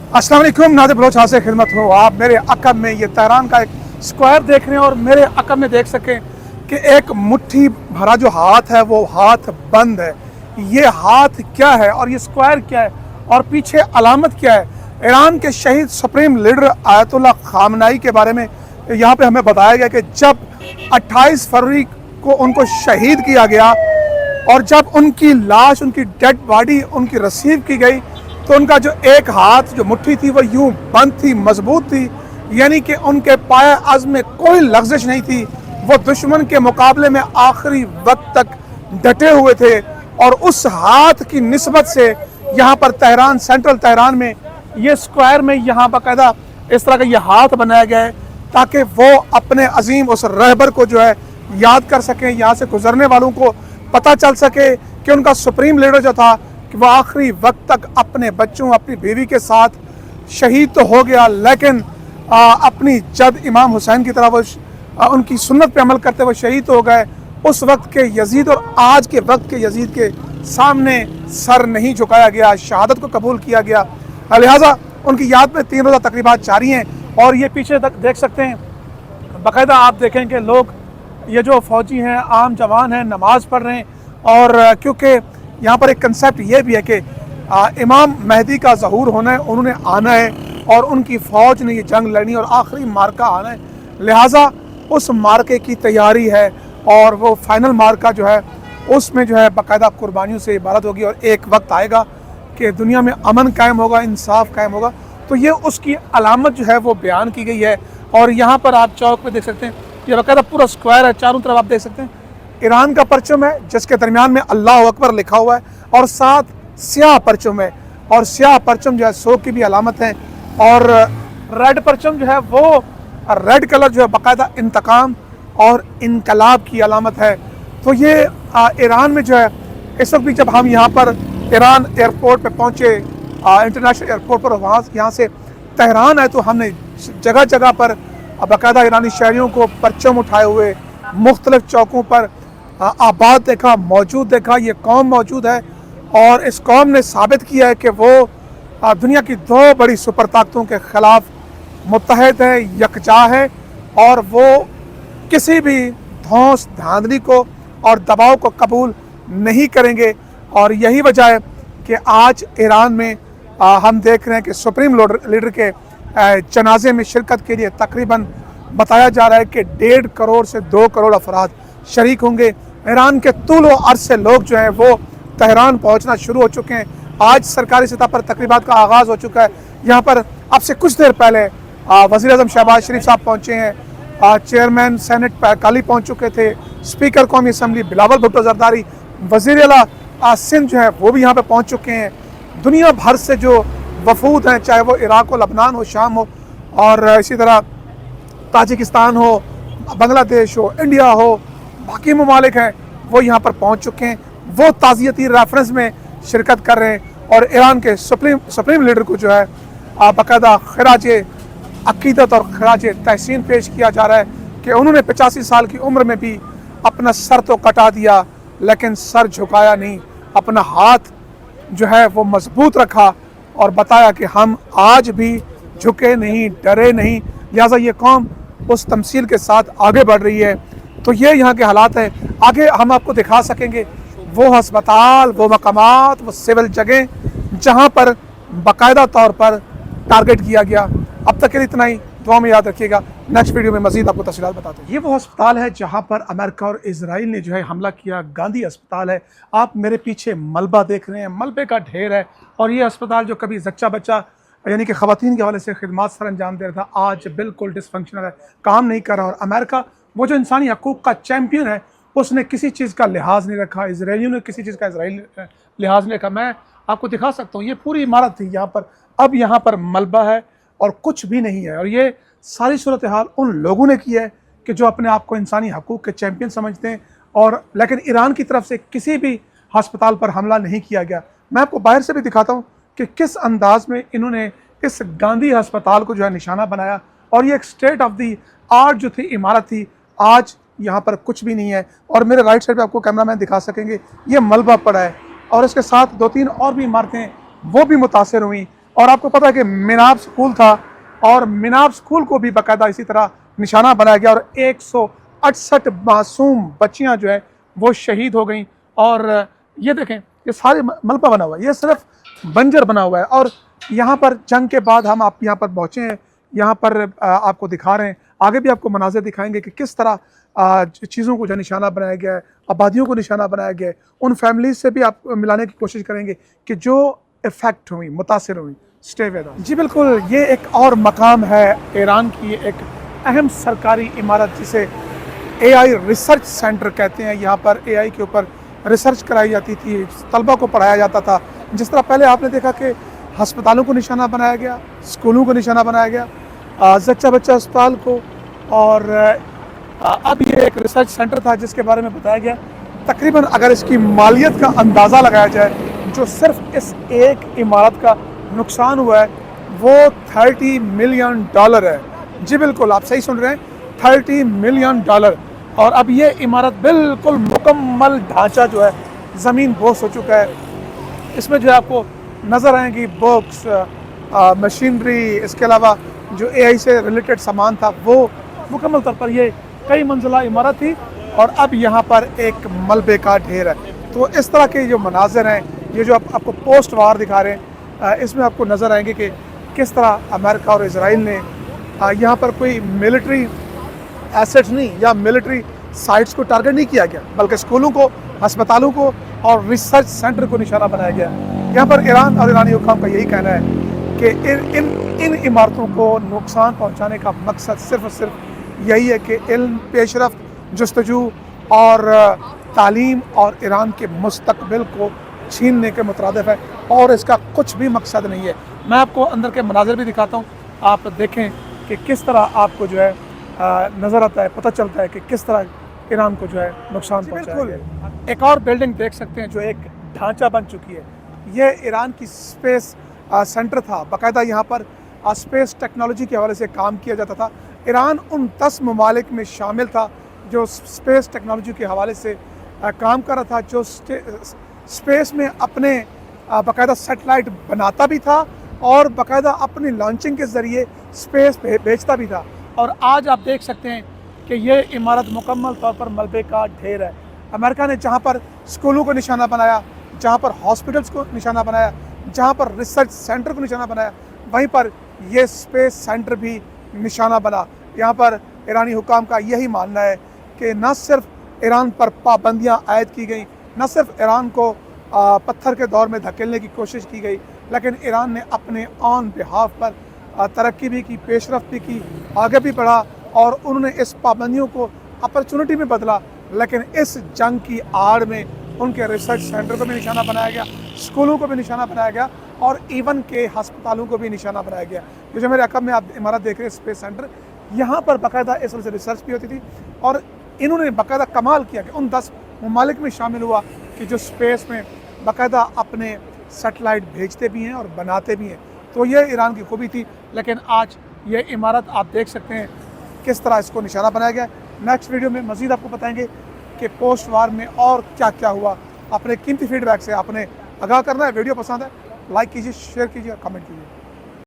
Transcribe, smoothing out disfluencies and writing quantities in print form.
अस्सलाम वालेकुम, नादिर बलोच हाजिर खिदमत हो। आप मेरे अकब में ये तेहरान का एक स्क्वायर देख रहे हैं और मेरे अकब में देख सकें कि एक मुट्ठी भरा जो हाथ है वो हाथ बंद है। ये हाथ क्या है और ये स्क्वायर क्या है और पीछे अलामत क्या है? ईरान के शहीद सुप्रीम लीडर आयतुल्लाह खामनाई के बारे में यहाँ पे हमें बताया गया कि जब 28 फरवरी को उनको शहीद किया गया और जब उनकी लाश, उनकी डेड बॉडी उनकी रिसीव की गई तो उनका जो एक हाथ, जो मुट्ठी थी, वो यूं बंद थी, मजबूत थी, यानी कि उनके पाए अज़्म में कोई लग़ज़िश नहीं थी। वो दुश्मन के मुकाबले में आखिरी वक्त तक डटे हुए थे और उस हाथ की निस्बत से यहाँ पर तेहरान, सेंट्रल तेहरान में ये स्क्वायर में यहाँ बाकायदा इस तरह का ये हाथ बनाया गया है ताकि वो अपने अजीम उस रहबर को जो है याद कर सकें। यहाँ से गुजरने वालों को पता चल सके कि उनका सुप्रीम लीडर जो था कि वह आखिरी वक्त तक अपने बच्चों, अपनी बीवी के साथ शहीद तो हो गया, लेकिन अपनी जद इमाम हुसैन की तरह वो उनकी सुन्नत पे अमल करते हुए शहीद हो गए। उस वक्त के यजीद और आज के वक्त के यजीद के सामने सर नहीं झुकाया गया, शहादत को कबूल किया गया। लिहाजा उनकी याद में 3 रोज़ा तकरीबात जारी हैं और ये पीछे तक देख सकते हैं, बाकायदा आप देखें कि लोग, ये जो फ़ौजी हैं, आम जवान हैं, नमाज़ पढ़ रहे हैं। और क्योंकि यहाँ पर एक कंसेप्ट ये भी है कि इमाम मेहदी का ज़हूर होना है, उन्होंने आना है और उनकी फ़ौज ने ये जंग लड़नी और आखिरी मार्का आना है। लिहाजा उस मार्के की तैयारी है और वो फाइनल मार्का जो है उसमें जो है बाकायदा कुर्बानियों से इबारत होगी और एक वक्त आएगा कि दुनिया में अमन कायम होगा, इंसाफ कायम होगा। तो ये उसकी अलामत जो है वो बयान की गई है। और यहाँ पर आप चौक पे देख सकते हैं, ये बाकायदा पूरा स्क्वायर है, चारों तरफ आप देख सकते हैं ईरान का परचम है जिसके दरमियान में अल्लाह अकबर लिखा हुआ है और साथ स्याह परचम है। और स्याह परचम जो है सो की भी अलामत है और रेड परचम जो है वो, रेड कलर जो है बाकायदा इंतकाम और इनकलाब की अलामत है। तो ये ईरान में जो है इस वक्त भी जब हम यहाँ पर ईरान एयरपोर्ट पे पहुँचे, इंटरनेशनल एयरपोर्ट पर, वहाँ यहाँ से तेहरान है, तो हमने जगह जगह पर बाकायदा ईरानी शहरियों को परचम उठाए हुए मुख्तलिफ चौकों पर आबाद देखा, मौजूद देखा। ये कौम मौजूद है और इस कौम ने साबित किया है कि वो दुनिया की 2 बड़ी सुपर ताकतों के ख़िलाफ़ मुत्तहद है, यकजा है और वो किसी भी धौंस, धांधली को और दबाव को कबूल नहीं करेंगे। और यही वजह है कि आज ईरान में हम देख रहे हैं कि सुप्रीम लीडर के जनाजे में शिरकत के लिए तकरीबन बताया जा रहा है कि 1.5 करोड़ से 2 करोड़ अफराद शरीक होंगे। ईरान के तूल व अर्ज़ से लोग जो हैं वो तेहरान पहुंचना शुरू हो चुके हैं। आज सरकारी सतह पर तकरीबात का आगाज़ हो चुका है। यहाँ पर अब से कुछ देर पहले वज़ीर आज़म शहबाज शरीफ साहब पहुँचे हैं, चेयरमैन सेनेट पैकाली पहुँच चुके थे, स्पीकर कौमी असम्बली बिलावल भुट्टो ज़रदारी, वज़ीर आला सिंध जो है वो भी यहाँ पर पहुँच चुके हैं। दुनिया भर से जो वफूद हैं, चाहे वो इराक़ हो, लबनान हो, शाम हो और इसी तरह ताजिकिस्तान हो, बांग्लादेश हो, इंडिया हो, बाकी ममालिक हैं, वो यहाँ पर पहुँच चुके हैं। वो ताज़ियती रेफरेंस में शिरकत कर रहे हैं और ईरान के सुप्रीम लीडर को जो है बाकायदा खराज अक़ीदत और खराज तहसीन पेश किया जा रहा है कि उन्होंने 85 साल की उम्र में भी अपना सर तो कटा दिया लेकिन सर झुकाया नहीं, अपना हाथ जो है वो मजबूत रखा और बताया कि हम आज भी झुके नहीं, डरे नहीं। लिहाजा ये कौम उस तमसील के साथ आगे बढ़ रही है। तो ये यहाँ के हालात हैं। आगे हम आपको दिखा सकेंगे वो हस्पताल, वो मकामात, वो सिविल जगह जहाँ पर बाकायदा तौर पर टारगेट किया गया। अब तक के लिए इतना ही, दुआ में याद रखिएगा। नेक्स्ट वीडियो में मज़ीद आपको तफसीलात बताते हैं। ये वो अस्पताल है जहाँ पर अमेरिका और इजराइल ने जो है हमला किया, गांधी अस्पताल है। आप मेरे पीछे मलबा देख रहे हैं, मलबे का ढेर है और ये अस्पताल जो कभी जच्चा बच्चा यानी कि ख़वातीन के हवाले से खिदमात सर अंजाम दे रहा था, आज बिल्कुल डिसफंक्शनल है, काम नहीं कर रहा। और अमेरिका वो जो इंसानी हकूक़ का चैम्पियन है, उसने किसी चीज़ का लिहाज नहीं रखा, इसराइलियों ने किसी चीज़ का लिहाज नहीं रखा। मैं आपको दिखा सकता हूँ, ये पूरी इमारत थी यहाँ पर, अब यहाँ पर मलबा है और कुछ भी नहीं है। और ये सारी सूरत हाल उन लोगों ने की है कि जो अपने आप को इंसानी हकूक़ के चैम्पियन समझते हैं। और लेकिन ईरान की तरफ से किसी भी हस्पताल पर हमला नहीं किया गया। मैं आपको बाहर से भी दिखाता हूँ कि किस अंदाज में इन्होंने इस गांधी अस्पताल को जो है निशाना बनाया। और ये एक स्टेट ऑफ दी आर्ट जो थी, इमारत थी, आज यहाँ पर कुछ भी नहीं है। और मेरे राइट साइड पे आपको कैमरामैन दिखा सकेंगे, ये मलबा पड़ा है और इसके साथ 2-3 और भी इमारतें वो भी मुतासर हुई और आपको पता है कि मिनाब स्कूल था और मिनाब स्कूल को भी बाकायदा इसी तरह निशाना बनाया गया और 168 मासूम बच्चियां जो है वो शहीद हो गई। और ये देखें, ये सारे मलबा बना हुआ है, ये सिर्फ बंजर बना हुआ है। और यहाँ पर जंग के बाद हम आप यहाँ पर पहुँचे हैं, यहाँ पर आपको दिखा रहे हैं, आगे भी आपको मनाज़िर दिखाएंगे कि किस तरह चीज़ों को जो निशाना बनाया गया है, आबादियों को निशाना बनाया गया है। उन फैमिलीज से भी आप मिलाने की कोशिश करेंगे कि जो इफ़ेक्ट हुई, मुतासिर हुई। Stay with us. जी बिल्कुल, ये एक और मकाम है ईरान की एक अहम सरकारी इमारत जिसे AI रिसर्च सेंटर कहते हैं। यहाँ पर AI के ऊपर रिसर्च कराई जाती थी, तलबा को पढ़ाया जाता था। जिस तरह पहले आपने देखा कि हस्पतालों को निशाना बनाया गया, स्कूलों को निशाना बनाया गया, जच्चा बच्चा अस्पताल को, और अब ये एक रिसर्च सेंटर था जिसके बारे में बताया गया। तकरीबन अगर इसकी मालियत का अंदाज़ा लगाया जाए, जो सिर्फ इस एक इमारत का नुकसान हुआ है वो $30 मिलियन है। जी बिल्कुल, आप सही सुन रहे हैं, $30 मिलियन। और अब ये इमारत बिल्कुल मुकम्मल ढांचा जो है ज़मीन बोस हो चुका है। इसमें जो है आपको नज़र आएंगी बुक्स, मशीनरी, इसके अलावा जो AI से रिलेटेड सामान था वो मुकम्मल तौर पर ये कई मंजिला इमारत थी और अब यहाँ पर एक मलबे का ढेर है। तो इस तरह के जो मनाजिर हैं, ये जो आपको पोस्ट वार दिखा रहे हैं, इसमें आपको नज़र आएंगे कि किस तरह अमेरिका और इजराइल ने यहाँ पर कोई मिलिट्री एसेट्स नहीं या मिलिट्री साइट्स को टारगेट नहीं किया गया, बल्कि स्कूलों को, अस्पतालों को और रिसर्च सेंटर को निशाना बनाया गया। यहाँ पर ईरान और ईरानी हुकाम का यही कहना है कि इन इमारतों को नुकसान पहुँचाने का मकसद सिर्फ और सिर्फ यही है कि इल्म, पेशरफ्त, जस्तजू और तालीम और ईरान के मुस्तकबिल को छीनने के मुतरादिफ है और इसका कुछ भी मकसद नहीं है। मैं आपको अंदर के मनाज़िर भी दिखाता हूँ, आप देखें कि किस तरह आपको जो है नज़र आता है, पता चलता है कि किस तरह ईरान को जो है नुकसान पहुँचाया गया। एक और बिल्डिंग देख सकते हैं जो एक ढांचा बन चुकी है। ये ईरान की स्पेस सेंटर था, बाकायदा यहाँ पर स्पेस टेक्नोलॉजी के हवाले से काम किया जाता था। ईरान उन 10 ममालिक में शामिल था जो स्पेस टेक्नोलॉजी के हवाले से काम कर रहा था, जो स्पेस में अपने बाकायदा सेटेलाइट बनाता भी था और बाकायदा अपनी लॉन्चिंग के ज़रिए स्पेस भेजता भी था। और आज आप देख सकते हैं कि ये इमारत मुकम्मल तौर पर मलबे का ढेर है। अमेरिका ने जहाँ पर स्कूलों को निशाना बनाया, जहाँ पर हॉस्पिटल्स को निशाना बनाया, जहाँ पर रिसर्च सेंटर को निशाना बनाया, वहीं पर यह स्पेस सेंटर भी निशाना बना। यहाँ पर ईरानी हुकाम का यही मानना है कि न सिर्फ ईरान पर पाबंदियाँ आयद की गई, न सिर्फ ईरान को पत्थर के दौर में धकेलने की कोशिश की गई, लेकिन ईरान ने अपने ऑन बिहाफ पर तरक्की भी की, पेशरफ्त भी की, आगे भी बढ़ा और उन्होंने इस पाबंदियों को अपॉर्चुनिटी में बदला। लेकिन इस जंग की आड़ में उनके रिसर्च सेंटर को भी निशाना बनाया गया, स्कूलों को भी निशाना बनाया गया और इवन के हस्पतालों को भी निशाना बनाया गया। ये जो मेरे अकब में आप इमारत देख रहे हैं स्पेस सेंटर, यहाँ पर बाकायदा इस वजह से रिसर्च भी होती थी और इन्होंने बाकायदा कमाल किया कि उन 10 ममालिक में शामिल हुआ कि जो स्पेस में बाकायदा अपने सेटेलाइट भेजते भी हैं और बनाते भी हैं। तो ये ईरान की खूबी थी। लेकिन आज ये इमारत आप देख सकते हैं किस तरह इसको निशाना बनाया गया। नेक्स्ट वीडियो में मज़ीद आपको बताएंगे कि पोस्ट वार में और क्या क्या हुआ। अपने कीमती फीडबैक से आपने आगाह करना है। वीडियो पसंद है लाइक कीजिए, शेयर कीजिए और कमेंट कीजिए।